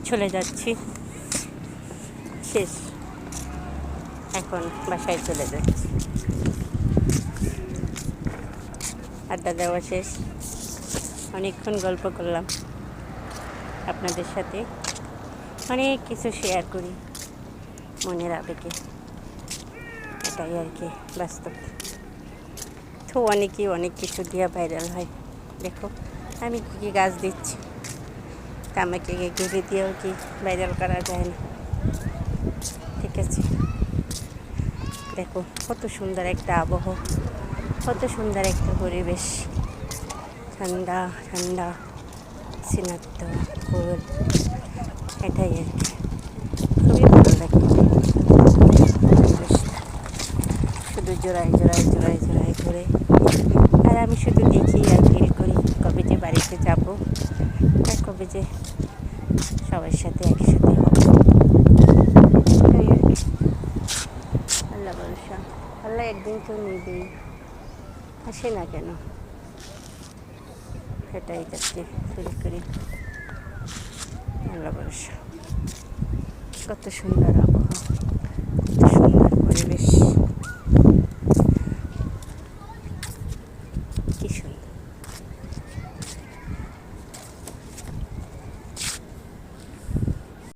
চলে যাচ্ছি, শেষ। এখন বাসায় চলে যাচ্ছি, আড্ডা দেওয়া শেষ। অনেকক্ষণ গল্প করলাম আপনাদের সাথে, অনেক কিছু শেয়ার করি মনের আবেগে, এটাই আর কি বাস্তব। তো অনেকেই অনেক কিছু দিয়ে ভাইরাল হয়। দেখো আমি কী কী গাছ দিচ্ছি, তা আমাকে এগুলি দিয়েও কি ভাইরাল করা যায় না? ঠিক আছে, দেখো কত সুন্দর একটা আবহাওয়া, কত সুন্দর একটা পরিবেশ, ঠান্ডা ঠান্ডা সিনাক্ত ফুল, এটাই আর কি খুবই ভালো লাগে পরিবেশটা। শুধু জোড়ায় জোড়ায় জোড়ায় জোড়ায় ঘুরে, আর আমি শুধু দেখি আর ফিল করি কবে যে বাড়িতে যাবো, আর কবে যে সবার সাথে একসাথে হবো। আল্লাহ ভরসা, আল্লাহ একদিন কেউ নিবেই, আসে না কেন? সেটাই কাছে ফিল করি, আল্লাহ ভরসা। কত সুন্দর আবহাওয়া।